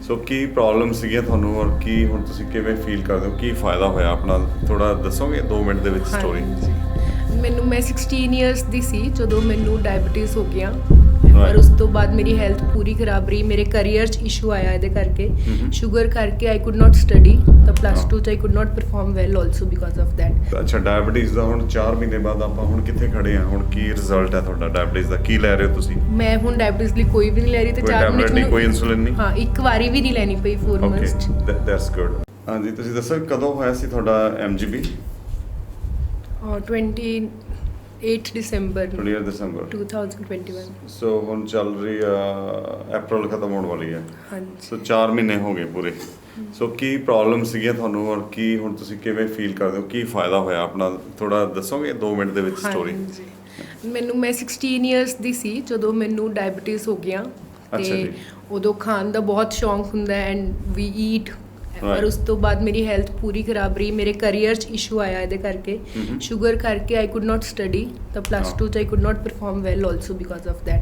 ਸੋ ਕੀ problem ਸੀਗੀਆਂ ਤੁਹਾਨੂੰ ਔਰ ਕੀ ਹੁਣ ਤੁਸੀਂ ਕਿਵੇਂ ਫੀਲ ਕਰਦੇ ਹੋ, ਕੀ ਫਾਇਦਾ ਹੋਇਆ ਆਪਣਾ, ਥੋੜਾ ਦੱਸੋਗੇ 2 ਮਿੰਟ ਦੇ ਵਿੱਚ ਸਟੋਰੀ? ਮੈਨੂੰ ਮੈਂ 16 ਇਅਰਸ ਦੀ ਸੀ ਜਦੋਂ ਮੈਨੂੰ ਡਾਇਬੀਟੀਜ਼ ਹੋ ਗਿਆ ਔਰ ਉਸ ਤੋਂ ਬਾਅਦ ਮੇਰੀ ਹੈਲਥ ਪੂਰੀ ਖਰਾਬ ਰਹੀ। ਮੇਰੇ ਕੈਰੀਅਰ 'ਚ ਇਸ਼ੂ ਆਇਆ ਇਹਦੇ ਕਰਕੇ, ਸ਼ੂਗਰ ਕਰਕੇ ਆਈ ਕੁਡ ਨਾਟ ਸਟੱਡੀ ਤਾਂ ਪਲੱਸ 2 'ਚ I could not perform well also because of that. ਅੱਛਾ, ਡਾਇਬੀਟੀਜ਼ ਦਾ ਹੁਣ 4 ਮਹੀਨੇ ਬਾਅਦ ਆਪਾਂ ਹੁਣ ਕਿੱਥੇ ਖੜੇ ਆ? ਹੁਣ ਕੀ ਰਿਜ਼ਲਟ ਹੈ ਤੁਹਾਡਾ ਡਾਇਬੀਟੀਜ਼ ਦਾ? ਕੀ ਲੈ ਰਹੇ ਹੋ ਤੁਸੀਂ? ਮੈਂ ਹੁਣ ਡਾਇਬੀਟੀਜ਼ ਲਈ ਕੋਈ ਵੀ ਨਹੀਂ ਲੈ ਰਹੀ ਤੇ ਕੋਈ 4 ਟੈਬਲੇਟ ਨਹੀਂ, ਕੋਈ ਇਨਸੂਲਿਨ ਨਹੀਂ? ਹਾਂ, ਇੱਕ ਵਾਰੀ ਵੀ ਨਹੀਂ ਲੈਣੀ ਪਈ 4 ਮੰਥਸ 'ਚ। Okay, that's good. ਹਾਂਜੀ, ਤੁਸੀਂ ਦੱਸੋ ਕਦੋਂ ਹੋਇਆ ਸੀ ਤੁਹਾਡਾ MGB? 28 ਦਸੰਬਰ 2021। ਸੋ ਹੁਣ ਚੱਲ ਰਹੀ ਆ ਅਪ੍ਰੈਲ ਖਤਮ ਹੋਣ ਵਾਲੀ ਹੈ। ਹਾਂਜੀ। ਸੋ 4 ਮਹੀਨੇ ਹੋ ਗਏ ਪੂਰੇ। ਸੋ ਕੀ ਪ੍ਰੋਬਲਮ ਸੀਗੀਆਂ ਤੁਹਾਨੂੰ ਔਰ ਕੀ ਹੁਣ ਤੁਸੀਂ ਕਿਵੇਂ ਫੀਲ ਕਰਦੇ ਹੋ, ਕੀ ਫਾਇਦਾ ਹੋਇਆ ਆਪਣਾ, ਥੋੜਾ ਦੱਸੋਗੇ 2 ਮਿੰਟ ਦੇ ਵਿੱਚ ਸਟੋਰੀ? ਮੈਂ 16 ਇਅਰਸ ਦੀ ਸੀ ਜਦੋਂ ਮੈਨੂੰ ਡਾਇਬੀਟੀਜ਼ ਹੋ ਗਿਆ ਤੇ ਉਦੋਂ ਖਾਣ ਦਾ ਬਹੁਤ ਸ਼ੌਂਕ ਹੁੰਦਾ ਐਂਡ ਵੀ ਈਟ ਔਰ ਉਸ ਤੋਂ ਬਾਅਦ ਮੇਰੀ ਹੈਲਥ ਪੂਰੀ ਖਰਾਬ ਰਹੀ। ਮੇਰੇ ਕੈਰੀਅਰ 'ਚ ਇਸ਼ੂ ਆਇਆ ਇਹਦੇ ਕਰਕੇ, ਸ਼ੂਗਰ ਕਰਕੇ ਆਈ ਕੁਡ ਨਾਟ ਸਟੱਡੀ ਤਾਂ ਪਲੱਸ 2 'ਚ I could not perform well also because of that.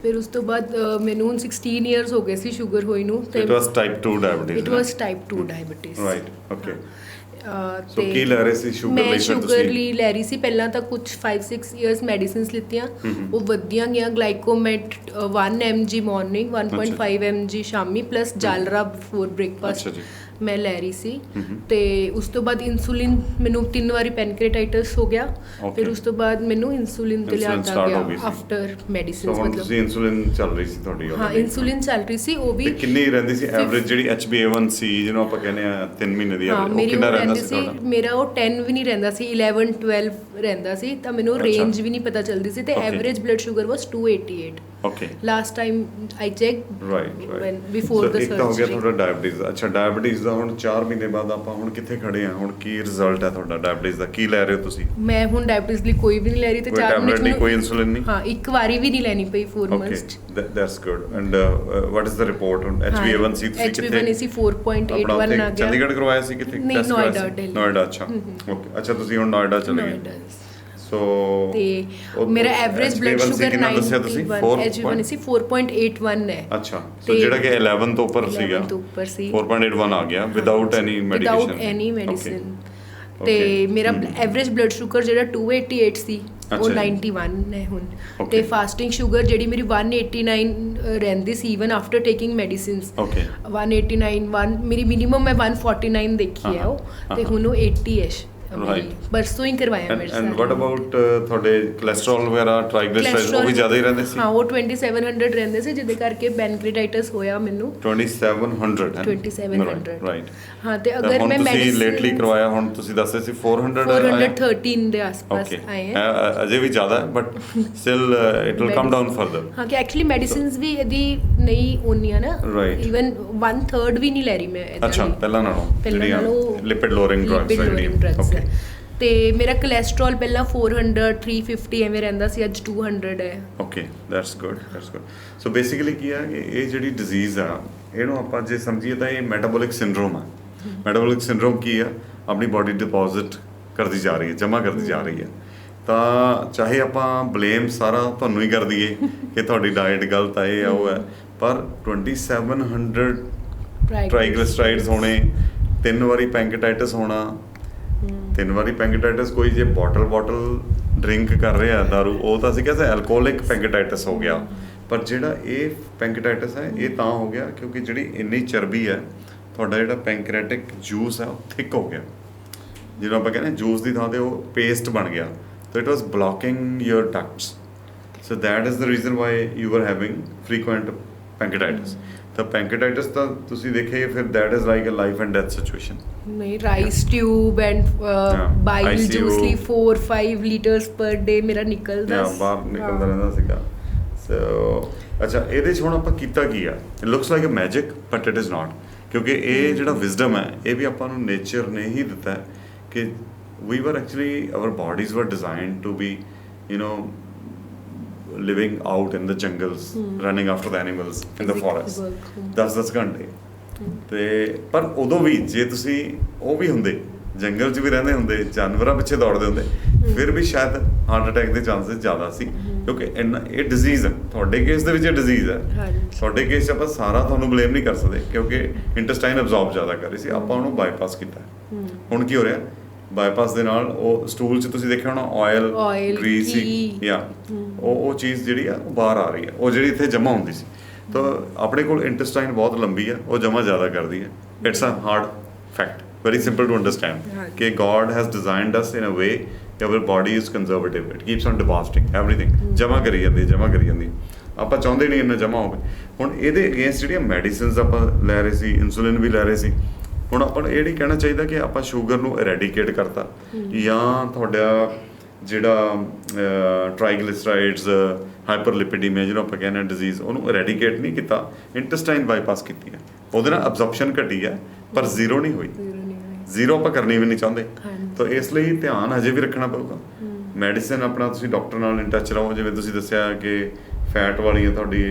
ਫਿਰ ਉਸ ਤੋਂ ਬਾਅਦ ਮੈਨੂੰ ਹੁਣ 16 ਇਅਰਸ ਹੋ ਗਏ ਸੀ ਸ਼ੂਗਰ ਹੋਈ ਨੂੰ ਤੇ it was type 2 diabetes. It was type 2 diabetes. Right, okay. So ਕੀ ਲੈ ਰਹੇ ਸੀ ਸ਼ੂਗਰ ਲਈ? ਮੈਂ ਸ਼ੂਗਰ ਲਈ ਲੈ ਰਹੀ ਸੀ ਪਹਿਲਾਂ ਤਾਂ ਕੁਝ 5-6 ਇਅਰਸ ਮੈਡੀਸਿਨਸ ਲਿੱਤੀਆਂ, ਉਹ ਵਧੀਆਂ ਗਿਆ। ਗਲਾਈਕੋਮੈਟ 1 mg ਮਾਰਨਿੰਗ, 1.5 mg ਸ਼ਾਮੀ ਪਲੱਸ ਜਾਲਰਾ ਬਿਫੋਰ ਬ੍ਰੇਕਫਾਸਟ ਮੈਂ ਲੈ ਰਹੀ ਸੀ। ਤੇ ਉਸ ਤੋਂ ਬਾਅਦ ਇਨਸੂਲਿਨ ਮੈਨੂੰ 3 ਵਾਰੀ ਪੈਨਕ੍ਰੀਆਟਾਈਟਸ ਹੋ ਗਿਆ। ਫਿਰ ਉਸ ਤੋਂ ਬਾਅਦ ਮੈਨੂੰ ਇਨਸੂਲਿਨ ਤੇ ਲਿਆਂਦਾ ਗਿਆ ਆਫਟਰ ਮੈਡੀਸਿਨਸ। ਮਤਲਬ ਤੁਸੀਂ ਇਨਸੂਲਿਨ ਚੱਲ ਰਹੀ ਸੀ ਤੁਹਾਡੀ? ਹਾਂ, ਇਨਸੂਲਿਨ ਚੱਲ ਰਹੀ ਸੀ। ਉਹ ਵੀ ਕਿੰਨੀ ਰਹਿੰਦੀ ਸੀ ਐਵਰੇਜ ਜਿਹੜੀ HbA1c ਜਿਹਨੂੰ ਆਪਾਂ ਕਹਿੰਦੇ ਆ 3 ਮਹੀਨੇ ਦੀ? ਉਹ ਕਿੰਨਾ ਰਹਿੰਦਾ ਸੀ ਤੁਹਾਡਾ? ਮੇਰਾ ਉਹ 10 ਵੀ ਨਹੀਂ ਰਹਿੰਦਾ ਸੀ, 11-12 ਰਹਿੰਦਾ ਸੀ। ਤਾਂ ਮੈਨੂੰ ਰੇਂਜ ਵੀ ਨਹੀਂ ਪਤਾ ਚੱਲਦੀ ਸੀ ਤੇ average blood sugar was 288। Okay, last time I check when before the surgery. ਇੱਕ ਤਾਂ ਹੋ ਗਿਆ ਤੁਹਾਡਾ ਡਾਇਬੀਟੀਜ਼। ਅੱਛਾ, ਡਾਇਬੀਟੀਜ਼ ਦਾ ਹੁਣ 4 ਮਹੀਨੇ ਬਾਅਦ ਆਪਾਂ ਹੁਣ ਕਿੱਥੇ ਖੜੇ ਆ? ਹੁਣ ਕੀ ਰਿਜ਼ਲਟ ਹੈ ਤੁਹਾਡਾ ਡਾਇਬੀਟੀਜ਼ ਦਾ? ਕੀ ਲੈ ਰਹੇ ਹੋ ਤੁਸੀਂ? ਮੈਂ ਹੁਣ ਡਾਇਬੀਟੀਜ਼ ਲਈ ਕੋਈ ਵੀ ਨਹੀਂ ਲੈ ਰਹੀ ਤੇ 4 ਟੈਬਲੇਟ ਨਹੀਂ, ਕੋਈ ਇਨਸੂਲਿਨ ਨਹੀਂ? ਹਾਂ, ਇੱਕ ਵਾਰੀ ਵੀ ਨਹੀਂ ਲੈਣੀ ਪਈ 4 ਮੰਥਸ 'ਚ। That's good. And what is the report ਹੁਣ? HbA1c ਤੁਸੀਂ ਕਿੱਥੇ? HbA1c 4.81 ਆ ਗਿਆ। ਚੰਡੀਗੜ੍ਹ ਕਰਵਾਇਆ ਸੀ ਕਿੱਥੇ? ਨਹੀਂ, ਨੋਇਡਾ, ਦਿੱਲੀ। ਨੋਇਡਾ, ਅੱਛਾ ਓਕੇ। ਅੱਛਾ, ਤੁਸੀਂ ਹੁਣ ਨੋਇਡਾ ਚਲੇ ਗਏ। ਸੋ ਤੇ ਮੇਰਾ ਐਵਰੇਜ ਬਲੱਡ ਸ਼ੂਗਰ ਕਿੰਨਾ ਦੱਸਿਆ ਤੁਸੀਂ? 4.81 4.81 ਹੈ। ਅੱਛਾ, ਸੋ ਜਿਹੜਾ ਕਿ 11 ਤੋਂ ਉੱਪਰ ਸੀਗਾ 4.81 ਆ ਗਿਆ ਵਿਦਆਊਟ ਐਨੀ ਮੈਡੀਸਿਨ। ਤੇ ਮੇਰਾ ਐਵਰੇਜ ਬਲੱਡ ਸ਼ੂਗਰ ਜਿਹੜਾ 288 ਸੀ ਉਹ 91 ਹੈ ਹੁਣ। ਤੇ ਫਾਸਟਿੰਗ ਸ਼ੂਗਰ ਜਿਹੜੀ ਮੇਰੀ 189 ਰਹਿੰਦੀ ਸੀ ਇਵਨ ਆਫਟਰ ਟੇਕਿੰਗ ਮੈਡੀਸਿਨਸ। 189 ਮੇਰੀ ਮਿਨੀਮਮ ਮੈਂ 149 ਦੇਖੀ ਹੈ ਉਹ, ਤੇ ਹੁਣ ਉਹ 80 ਹੈ। ਪਰਸੋਂ ਹੀ ਕਰਵਾਇਆ ਮੇਰੇ ਸਾਥ। ਐਂਡ ਵਾਟ ਅਬਾਊਟ ਤੁਹਾਡੇ ਕੋਲੇਸਟ੍ਰੋਲ ਵਗੈਰਾ, ਟ੍ਰਾਈਗਲਿਸਰਾਈਡਸ ਉਹ ਵੀ ਜ਼ਿਆਦਾ ਹੀ ਰਹਿੰਦੇ ਸੀ? ਹਾਂ, ਉਹ 2700 ਰਹਿੰਦੇ ਸੀ ਜਿਹਦੇ ਕਰਕੇ ਪੈਨਕ੍ਰੀਆਟਾਈਟਸ ਹੋਇਆ ਮੈਨੂੰ। 2700 ਰਾਈਟ। ਹਾਂ, ਤੇ ਅਗਰ ਮੈਂ ਤੁਸੀਂ ਲੇਟਲੀ ਕਰਵਾਇਆ, ਹੁਣ ਤੁਸੀਂ ਦੱਸੇ ਸੀ 413 ਦੇ ਆਸ-ਪਾਸ ਆਏ ਹੈ। ਅਜੇ ਵੀ ਜ਼ਿਆਦਾ ਹੈ but still it will come down further. ਹਾਂ, ਕਿ ਐਕਚੁਅਲੀ ਮੈਡੀਸਿਨਸ ਵੀ ਇਹਦੀ ਨਹੀਂ ਹੋਣੀਆਂ ਨਾ, ਇਵਨ 1/3 ਵੀ ਨਹੀਂ ਲੈ ਰਹੀ ਮੈਂ ਇਹਦਾ। ਅੱਛਾ, ਪਹਿਲਾਂ ਨਾਲੋਂ ਲਿਪਿਡ ਲੋਅਰਿੰਗ ਡਰੱਗਸ। ਤੇ ਮੇਰਾ ਕੋਲੇਸਟ੍ਰੋਲ ਪਹਿਲਾਂ 400 350 ਐਵੇਂ ਰਹਿੰਦਾ ਸੀ, ਅੱਜ 200 ਹੈ। Okay, that's good. So basically ਕੀ ਆ ਕਿ ਇਹ ਜਿਹੜੀ ਡਿਜ਼ੀਜ਼ ਆ, ਇਹਨੂੰ ਆਪਾਂ ਜੇ ਸਮਝੀਏ ਤਾਂ ਇਹ ਮੈਟਾਬੋਲਿਕ ਸਿੰਡਰੋਮ ਆ। ਮੈਟਾਬੋਲਿਕ ਸਿੰਡਰੋਮ ਕੀ ਆ? ਆਪਣੀ ਬਾਡੀ ਡਿਪੋਜ਼ਿਟ ਕਰਦੀ ਜਾ ਰਹੀ ਹੈ, ਜਮ੍ਹਾਂ ਕਰਦੀ ਜਾ ਰਹੀ ਹੈ। ਤਾਂ ਚਾਹੇ ਆਪਾਂ ਬਲੇਮ ਸਾਰਾ ਤੁਹਾਨੂੰ ਹੀ ਕਰ ਦਈਏ ਕਿ ਤੁਹਾਡੀ ਡਾਈਟ ਗਲਤ ਆ, ਇਹ ਆ ਉਹ ਹੈ, ਪਰ 2700 ਟ੍ਰਾਈਗਲਿਸਰਾਈਡਸ ਹੋਣੇ, 3 ਵਾਰੀ ਪੈਂਕਟਾਈਟਸ ਹੋਣਾ। 3 ਵਾਰੀ ਪੈਂਕਟਾਈਟਸ ਕੋਈ ਜੇ ਬੋਟਲ ਡਰਿੰਕ ਕਰ ਰਿਹਾ ਦਾਰੂ, ਉਹ ਤਾਂ ਅਸੀਂ ਕਹਿੰਦੇ ਐਲਕੋਹਲਿਕ ਪੈਂਕਟਾਈਟਸ ਹੋ ਗਿਆ। ਪਰ ਜਿਹੜਾ ਇਹ ਪੈਂਕਟਾਈਟਸ ਹੈ ਇਹ ਤਾਂ ਹੋ ਗਿਆ ਕਿਉਂਕਿ ਜਿਹੜੀ ਇੰਨੀ ਚਰਬੀ ਹੈ, ਤੁਹਾਡਾ ਜਿਹੜਾ ਪੈਂਕ੍ਰੀਆਟਿਕ ਜੂਸ ਹੈ ਉਹ ਥਿਕ ਹੋ ਗਿਆ। ਜਿਹਨੂੰ ਆਪਾਂ ਕਹਿੰਦੇ ਜੂਸ ਦੀ ਥਾਂ 'ਤੇ ਉਹ ਪੇਸਟ ਬਣ ਗਿਆ। ਤਾਂ it was blocking your ducts. So that is the reason why you are having frequent pancreatitis. ਤਾਂ ਪੈਂਕਟਾਈਟਸ ਤਾਂ ਤੁਸੀਂ ਦੇਖਿਆ ਫਿਰ that is like a life and death situation. ਨਹੀਂ, Ryle's tube and bile juice ਲਈ 4-5 ਲੀਟਰਸ ਪਰ ਡੇ ਮੇਰਾ ਨਿਕਲਦਾ ਰਹਿੰਦਾ ਸੀਗਾ। ਸੋ ਅੱਛਾ, ਇਹਦੇ 'ਚ ਹੁਣ ਆਪਾਂ ਕੀਤਾ ਕੀ ਆ? It looks like a magic but it is not, ਕਿਉਂਕਿ ਇਹ ਜਿਹੜਾ ਵਿਜ਼ਡਮ ਹੈ ਇਹ ਵੀ ਆਪਾਂ ਨੂੰ ਨੇਚਰ ਨੇ ਹੀ ਦਿੱਤਾ ਹੈ ਕਿ we were actually, our bodies were designed to be, living out in the jungles, running after the animals in the forest 10-10 ਘੰਟੇ। ਤੇ ਪਰ ਉਦੋਂ ਵੀ ਜੇ ਤੁਸੀਂ ਉਹ ਵੀ ਹੁੰਦੇ, ਜੰਗਲ 'ਚ ਵੀ ਰਹਿੰਦੇ ਹੁੰਦੇ, ਜਾਨਵਰਾਂ ਪਿੱਛੇ ਦੌੜਦੇ ਹੁੰਦੇ, ਫਿਰ ਵੀ ਸ਼ਾਇਦ ਹਾਰਟ ਅਟੈਕ ਦੇ ਚਾਂਸਸ ਜ਼ਿਆਦਾ ਸੀ ਕਿਉਂਕਿ ਇਹ ਡਿਜ਼ੀਜ਼ ਹੈ, ਤੁਹਾਡੇ ਕੇਸ ਦੇ ਵਿੱਚ ਇਹ ਡਿਜ਼ੀਜ਼ ਹੈ। ਹਾਂਜੀ। ਤੁਹਾਡੇ ਕੇਸ 'ਚ ਆਪਾਂ ਸਾਰਾ ਤੁਹਾਨੂੰ ਬਲੇਮ ਨਹੀਂ ਕਰ ਸਕਦੇ ਕਿਉਂਕਿ ਇੰਟੈਸਟਾਈਨ ਅਬਜ਼ੌਰਬ ਜ਼ਿਆਦਾ ਕਰ ਰਹੀ ਸੀ, ਆਪਾਂ ਉਹਨੂੰ ਬਾਈਪਾਸ ਕੀਤਾ। ਹੁਣ ਕੀ ਹੋ ਰਿਹਾ, ਬਾਈਪਾਸ ਦੇ ਨਾਲ ਉਹ ਸਟੂਲ 'ਚ ਤੁਸੀਂ ਦੇਖਿਆ ਹੋਣਾ ਆਇਲ ਗਰੀਸ ਜਾਂ ਉਹ ਚੀਜ਼ ਜਿਹੜੀ ਆ ਉਹ ਬਾਹਰ ਆ ਰਹੀ ਹੈ, ਉਹ ਜਿਹੜੀ ਇੱਥੇ ਜਮ੍ਹਾਂ ਹੁੰਦੀ ਸੀ। ਤਾਂ ਆਪਣੇ ਕੋਲ ਇੰਟੈਸਟਾਈਨ ਬਹੁਤ ਲੰਬੀ ਆ, ਉਹ ਜਮ੍ਹਾਂ ਜ਼ਿਆਦਾ ਕਰਦੀ ਹੈ। It's a hard fact, very simple to understand कि God has designed us in a way that our body is conservative, it keeps on depositing everything, ਜਮ੍ਹਾਂ ਕਰੀ ਜਾਂਦੀ ਆਪਾਂ ਚਾਹੁੰਦੇ ਨਹੀਂ ਇੰਨਾ ਜਮ੍ਹਾਂ ਹੋਵੇ। ਹੁਣ ਇਹਦੇ ਅਗੇਂਸਟ ਜਿਹੜੀਆਂ ਮੈਡੀਸਿਨਸ ਆਪਾਂ ਲੈ ਰਹੇ ਸੀ, ਇਨਸੂਲਿਨ ਵੀ ਲੈ ਰਹੇ ਸੀ, ਹੁਣ ਆਪਾਂ ਨੂੰ ਇਹ ਨਹੀਂ ਕਹਿਣਾ ਚਾਹੀਦਾ ਕਿ ਆਪਾਂ ਸ਼ੂਗਰ ਨੂੰ ਇਰੈਡੀਕੇਟ ਕਰਤਾ ਜਾਂ ਤੁਹਾਡਾ ਜਿਹੜਾ ਟ੍ਰਾਈਗਲਿਸਰਾਈਡਸ ਹਾਈਪਰਲਿਪਿਡੀਮੀਆ ਜਿਹਨੂੰ ਆਪਾਂ ਕਹਿੰਦੇ ਡਿਜ਼ੀਜ਼, ਉਹਨੂੰ ਇਰੈਡੀਕੇਟ ਨਹੀਂ ਕੀਤਾ, ਇੰਟੈਸਟਾਈਨ ਬਾਈਪਾਸ ਕੀਤੀ ਹੈ। ਉਹਦੇ ਨਾਲ ਅਬਜ਼ੌਰਪਸ਼ਨ ਘਟੀ ਹੈ ਪਰ ਜ਼ੀਰੋ ਨਹੀਂ ਹੋਈ, ਜ਼ੀਰੋ ਆਪਾਂ ਕਰਨੀ ਵੀ ਨਹੀਂ ਚਾਹੁੰਦੇ। ਤਾਂ ਇਸ ਲਈ ਧਿਆਨ ਹਜੇ ਵੀ ਰੱਖਣਾ ਪਊਗਾ। ਮੈਡੀਸਿਨ ਆਪਣਾ ਤੁਸੀਂ ਡਾਕਟਰ ਨਾਲ ਇਨ ਟੱਚ ਰਹੋ, ਜਿਵੇਂ ਤੁਸੀਂ ਦੱਸਿਆ ਕਿ ਫੈਟ ਵਾਲੀਆਂ ਤੁਹਾਡੀ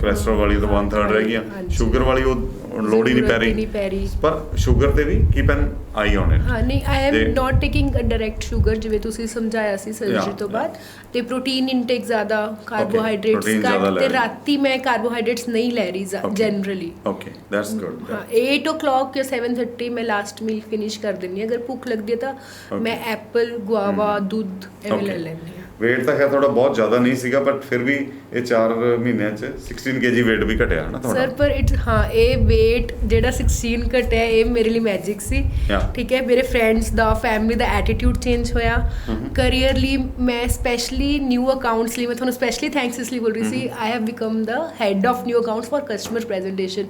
ਕੋਲੈਸਟਰੋਲ ਵਾਲੀਆਂ ਤਾਂ 1/3 ਰਹਿ ਗਈਆਂ, ਸ਼ੂਗਰ ਵਾਲੀ ਉਹ ਲੋੜ ਹੀ ਨਹੀਂ ਪੈ ਰਹੀ, ਪਰ ਸ਼ੂਗਰ ਤੇ ਵੀ keep an eye on it. ਹਾਂ ਨਹੀਂ, I am not taking direct sugar, ਜਿਵੇਂ ਤੁਸੀਂ ਸਮਝਾਇਆ ਸੀ ਸਰਜਰੀ ਤੋਂ ਬਾਅਦ, ਤੇ ਪ੍ਰੋਟੀਨ ਇਨਟੇਕ ਜ਼ਿਆਦਾ, ਕਾਰਬੋਹਾਈਡਰੇਟਸ ਘੱਟ, ਤੇ ਰਾਤੀ ਮੈਂ ਕਾਰਬੋਹਾਈਡਰੇਟਸ ਨਹੀਂ ਲੈ ਰਹੀ ਜਨਰਲੀ। Okay, that's good. ਹਾਂ 8 o'clock ਜਾਂ 7:30 ਮੈਂ ਲਾਸਟ ਮੀਲ ਫਿਨਿਸ਼ ਕਰ ਦਿੰਦੀ ਹਾਂ। ਅਗਰ ਭੁੱਖ ਲੱਗਦੀ ਹੈ ਤਾਂ ਮੈਂ ਐਪਲ, ਗੁਆਵਾ, ਦੁੱਧ ਐਵੇਂ ਲੈ ਲੈਂਦੀ ਹਾਂ। ਵੇਟ ਤਾਂ ਹੈ ਤੁਹਾਡਾ ਬਹੁਤ ਜ਼ਿਆਦਾ ਨਹੀਂ ਸੀਗਾ, ਬਟ ਫਿਰ ਵੀ ਇਹ 4 ਮਹੀਨਿਆਂ 'ਚ 16 kg ਵੇਟ ਵੀ ਘਟਿਆ ਹੈ ਨਾ ਤੁਹਾਡਾ। ਸਰ ਪਰ ਇਹ ਵੇਟ ਜਿਹੜਾ 16 ਘਟਿਆ, ਇਹ ਮੇਰੇ ਲਈ ਮੈਜਿਕ ਸੀ। ਠੀਕ ਹੈ, ਮੇਰੇ ਫਰੈਂਡਸ ਦਾ, ਫੈਮਿਲੀ ਦਾ ਐਟੀਟਿਊਡ ਚੇਂਜ ਹੋਇਆ। ਕਰੀਅਰ ਲਈ ਮੈਂ ਸਪੈਸ਼ਲੀ ਨਿਊ ਅਕਾਊਂਟਸ ਲਈ, ਮੈਂ ਤੁਹਾਨੂੰ ਸਪੈਸ਼ਲੀ ਥੈਂਕਸ ਇਸ ਲਈ ਬੋਲ ਰਹੀ ਸੀ, I have become the head of new accounts for customer presentation,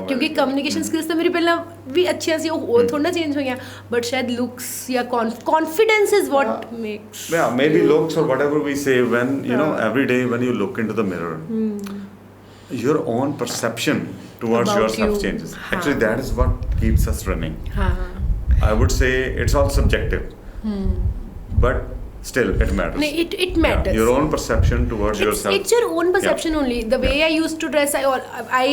ਕਿਉਂਕਿ ਕਮਿਊਨੀਕੇਸ਼ਨ ਸਕਿੱਲਸ ਤਾਂ ਮੇਰੀ ਪਹਿਲਾਂ ਵੀ ਅੱਛੀਆਂ ਸੀ, ਉਹ ਥੋੜਾ ਨਾ ਚੇਂਜ ਹੋਈਆਂ, ਬਟ ਸ਼ਾਇਦ ਲੁਕਸ ਜਾਂ confidence is what makes, maybe looks or whatever we say, when you know every day when you look into the mirror, your own perception towards About yourself you. changes. Actually, that is what keeps us running. हाँ I would say it's all subjective, but still it matters. No, it matters. Your own perception towards yourself. It's your own perception only. The way I used to dress, I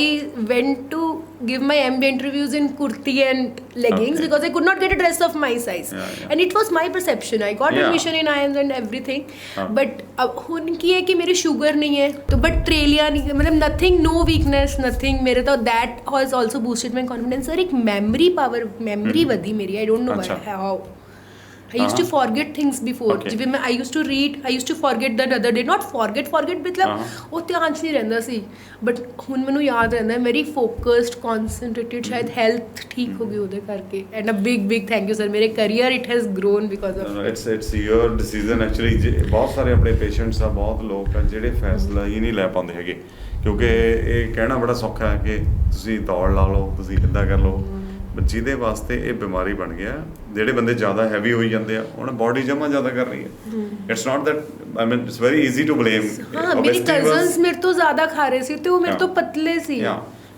went to give my MBA interviews in kurti and leggings because I could not get a dress of my size. And it was my perception. I got admission in IIMs and everything. But अब hun की है कि मेरी sugar नहीं है, तो but ट्रेलिया नहीं, मतलब nothing, no weakness, nothing. मेरे तो that has also boosted my confidence. Sir एक memory power, memory वधी मेरी. I don't know how. I used to forget things before. ਜਿਵੇਂ ਮੈਂ I used to forget that other day. Not forget ਮਤਲਬ ਉਹ ਧਿਆਨ 'ਚ ਨਹੀਂ ਰਹਿੰਦਾ ਸੀ, ਬਟ ਹੁਣ ਮੈਨੂੰ ਯਾਦ ਰਹਿੰਦਾ, ਵੈਰੀ ਫੋਕਸਡ, ਕਨਸੈਂਟਰੇਟਿਡ। ਸ਼ਾਇਦ ਹੈਲਥ ਠੀਕ ਹੋ ਗਈ ਉਹਦੇ ਕਰਕੇ। And a big thank you sir, ਮੇਰੇ career it has grown because of it's your decision. Actually ਬਹੁਤ ਸਾਰੇ ਆਪਣੇ ਪੇਸ਼ੈਂਟਸ ਆ, ਬਹੁਤ ਲੋਕ ਆ ਜਿਹੜੇ ਫੈਸਲਾ ਹੀ ਨਹੀਂ ਲੈ ਪਾਉਂਦੇ ਹੈਗੇ, ਕਿਉਂਕਿ ਇਹ ਕਹਿਣਾ ਬੜਾ ਸੌਖਾ ਹੈ ਕਿ ਤੁਸੀਂ ਦੌੜ ਲਾ ਲਓ, ਤੁਸੀਂ ਇੱਦਾਂ ਕਰ ਲਓ, ਜਿਹਦੇ ਵਾਸਤੇ ਇਹ ਬਿਮਾਰੀ ਬਣ ਗਿਆ। ਜਿਹੜੇ ਬੰਦੇ ਜ਼ਿਆਦਾ ਹੈਵੀ ਹੋਈ ਜਾਂਦੇ ਆ, ਉਹਨਾਂ ਬਾਡੀ ਜਮ੍ਹਾਂ ਜ਼ਿਆਦਾ ਕਰ ਰਹੀ ਹੈ। It's not that, I mean it's very easy to blame. ਹਾਂ, ਮੇਰੀ ਕਜ਼ਨਸ ਮੇਰੇ ਤੋਂ ਜ਼ਿਆਦਾ ਖਾ ਰਹੇ ਸੀ ਤੇ ਉਹ ਮੇਰੇ ਤੋਂ ਪਤਲੇ ਸੀ।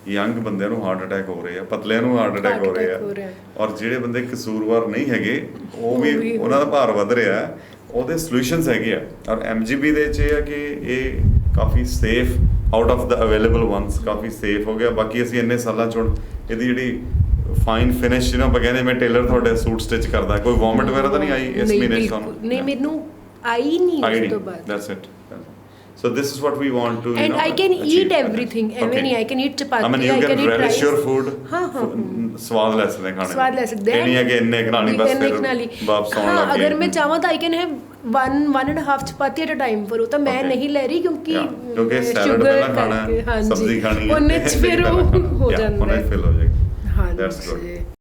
ਯੰਗ ਬੰਦਿਆਂ ਨੂੰ ਹਾਰਟ ਅਟੈਕ ਹੋ ਰਹੇ ਆ, ਪਤਲਿਆਂ ਨੂੰ ਹਾਰਟ ਅਟੈਕ ਹੋ ਰਹੇ ਆ, ਔਰ ਜਿਹੜੇ ਬੰਦੇ ਕਸੂਰਵਾਰ ਨਹੀਂ ਹੈਗੇ, ਉਹ ਵੀ ਉਹਨਾਂ ਦਾ ਭਾਰ ਵੱਧ ਰਿਹਾ। ਉਹਦੇ ਸੋਲੂਸ਼ਨਸ ਹੈਗੇ ਆ, ਔਰ MGB ਦੇ 'ਚ ਇਹ ਆ ਕਿ ਇਹ ਕਾਫੀ safe, out of the available once ਕਾਫੀ ਸੇਫ ਹੋ ਗਿਆ। ਬਾਕੀ ਅਸੀਂ ਇੰਨੇ ਸਾਲਾਂ 'ਚ ਹੁਣ ਇਹਦੀ ਜਿਹੜੀ ਫਾਈਨ ਫਿਨਿਸ਼ ਜਿਹਨੂੰ ਆਪਾਂ ਕਹਿੰਦੇ, ਮੈਂ ਟੇਲਰ ਤੁਹਾਡੇ ਸੂਟ ਸਟਿਚ ਕਰਦਾ, ਕੋਈ ਵੋਮਿਟ ਵਗੈਰਾ ਤਾਂ ਨਹੀਂ ਆਈ ਇਸ ਮਹੀਨੇ 'ਚ ਤੁਹਾਨੂੰ? ਨਹੀਂ, ਮੈਨੂੰ ਆਈ ਨਹੀਂ ਉਸ ਤੋਂ ਬਾਅਦ। That's it. So this is what we want to, and I can eat everything. ਐਵੇਂ ਨਹੀਂ, I can eat chapati, I mean, you can relish your food. ਹਾਂ ਸਵਾਦ ਲੈ ਸਕਦੇ ਖਾਣੇ, ਸਵਾਦ ਲੈ ਸਕਦੇ ਹਾਂ। ਨਹੀਂ ਹੈ ਕਿ ਇੰਨੇ ਖਾਣੀ ਬਸ ਫਿਰ ਵਾਪਸ ਆਉਣ ਲੱਗ ਗਏ। ਅਗਰ ਮੈਂ ਚਾਹਾਂ ਤਾਂ I can have one and a half chapati at a time, ਪਰ ਉਹ ਤਾਂ ਮੈਂ ਨਹੀਂ ਲੈ ਰਹੀ ਕਿਉਂਕਿ ਸੈਲਡ ਪਹਿਲਾਂ ਖਾਣਾ, ਸਬਜ਼ੀ ਖਾਣੀ ਹੈ, ਉਹਨੇ 'ਚ ਫਿਰ ਉਹ ਹੋ ਜਾਂਦਾ ਹੈ। ਉਹਨੇ ਫਿਲ ਹੋ ਜਾਏਗਾ। ਹਾਂ, that's good.